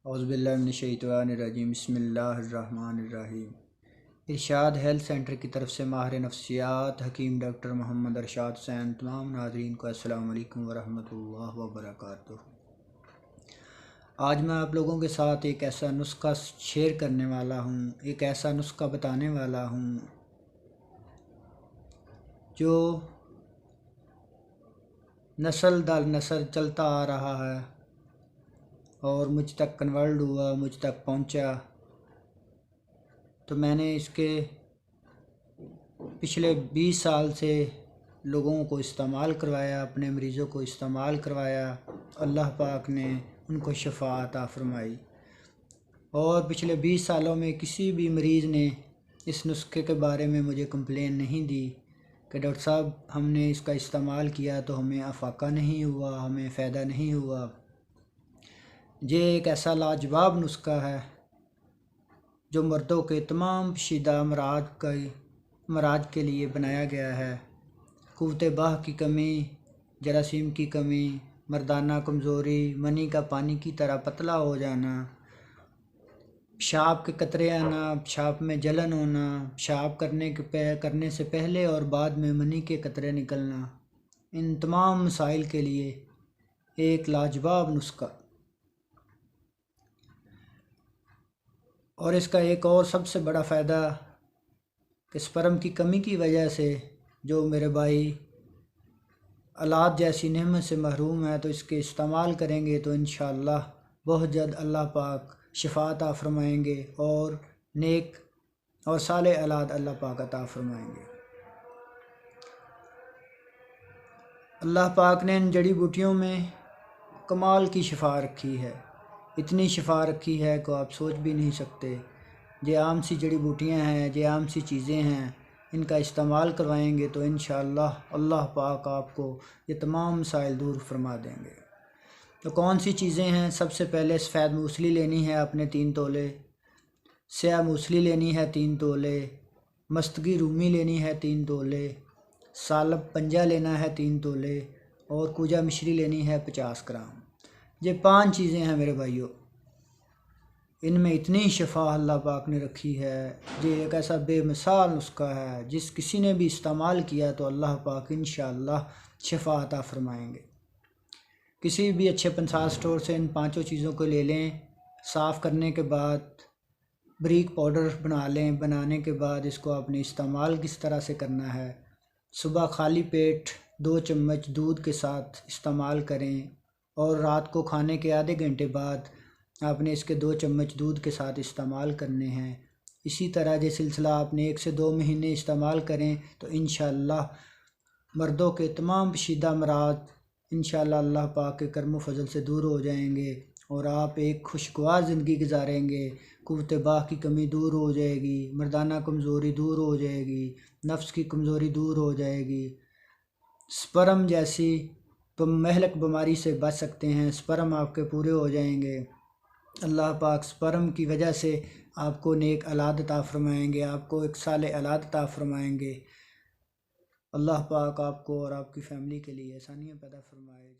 اعوذ باللہ من الشیطان الرجیم بسم اللہ الرحمن الرحیم۔ ارشاد ہیلتھ سینٹر کی طرف سے ماہر نفسیات حکیم ڈاکٹر محمد ارشاد حسین۔ تمام ناظرین کو السلام علیکم ورحمۃ اللہ وبرکاتہ۔ آج میں آپ لوگوں کے ساتھ ایک ایسا نسخہ شیئر کرنے والا ہوں، ایک ایسا نسخہ بتانے والا ہوں جو نسل در نسل چلتا آ رہا ہے اور مجھ تک کنورٹ ہوا، مجھ تک پہنچا، تو میں نے اس کے پچھلے 20 سال سے لوگوں کو استعمال کروایا، اپنے مریضوں کو استعمال کروایا۔ اللہ پاک نے ان کو شفا عطا فرمائی، اور پچھلے 20 سالوں میں کسی بھی مریض نے اس نسخے کے بارے میں مجھے کمپلین نہیں دی کہ ڈاکٹر صاحب ہم نے اس کا استعمال کیا تو ہمیں افاقہ نہیں ہوا، ہمیں فائدہ نہیں ہوا۔ یہ ایک ایسا لاجواب نسخہ ہے جو مردوں کے تمام پیچیدہ امراض کے لیے بنایا گیا ہے۔ قوت باہ کی کمی، جراثیم کی کمی، مردانہ کمزوری، منی کا پانی کی طرح پتلا ہو جانا، پیشاب کے قطرے آنا، پیشاب میں جلن ہونا، پیشاب کرنے سے پہلے اور بعد میں منی کے قطرے نکلنا، ان تمام مسائل کے لیے ایک لاجواب نسخہ۔ اور اس کا ایک اور سب سے بڑا فائدہ کہ سپرم کی کمی کی وجہ سے جو میرے بھائی اولاد جیسی نعمت سے محروم ہے تو اس کے استعمال کریں گے تو انشاءاللہ بہت جلد اللہ پاک شفا عطا فرمائیں گے اور نیک اور صالح اولاد اللہ پاک عطا فرمائیں گے۔ اللہ پاک نے ان جڑی بوٹیوں میں کمال کی شفا رکھی ہے، اتنی شفا رکھی ہے کہ آپ سوچ بھی نہیں سکتے۔ یہ عام سی جڑی بوٹیاں ہیں، یہ عام سی چیزیں ہیں، ان کا استعمال کروائیں گے تو انشاءاللہ اللہ پاک آپ کو یہ تمام مسائل دور فرما دیں گے۔ تو کون سی چیزیں ہیں؟ سب سے پہلے سفید موسلی لینی ہے اپنے 3 تولے، سیاہ موسلی لینی ہے 3 تولے، مستگی رومی لینی ہے 3 تولے، سالب پنجہ لینا ہے 3 تولے، اور کوجا مشری لینی ہے 50 گرام۔ یہ 5 چیزیں ہیں میرے بھائیوں، ان میں اتنی شفا اللہ پاک نے رکھی ہے۔ یہ ایک ایسا بے مثال نسخہ ہے، جس کسی نے بھی استعمال کیا تو اللہ پاک انشاءاللہ شفا عطا فرمائیں گے۔ کسی بھی اچھے پنسال سٹور سے ان 5 چیزوں کو لے لیں، صاف کرنے کے بعد بریک پاؤڈر بنا لیں۔ بنانے کے بعد اس کو آپ نے استعمال کس طرح سے کرنا ہے؟ صبح خالی پیٹ 2 چمچ دودھ کے ساتھ استعمال کریں، اور رات کو کھانے کے آدھے گھنٹے بعد آپ نے اس کے 2 چمچ دودھ کے ساتھ استعمال کرنے ہیں۔ اسی طرح یہ سلسلہ آپ نے 1 سے 2 مہینے استعمال کریں تو انشاءاللہ مردوں کے تمام پیچیدہ امراض انشاءاللہ اللہ پاک کے کرم و فضل سے دور ہو جائیں گے، اور آپ ایک خوشگوار زندگی گزاریں گے۔ قوت باہ کی کمی دور ہو جائے گی، مردانہ کمزوری دور ہو جائے گی، نفس کی کمزوری دور ہو جائے گی، سپرم جیسی مہلک بیماری سے بچ سکتے ہیں، سپرم آپ کے پورے ہو جائیں گے۔ اللہ پاک سپرم کی وجہ سے آپ کو نیک اولاد عطا فرمائیں گے، آپ کو ایک صالح اولاد عطا فرمائیں گے۔ اللہ پاک آپ کو اور آپ کی فیملی کے لیے آسانیاں پیدا فرمائے۔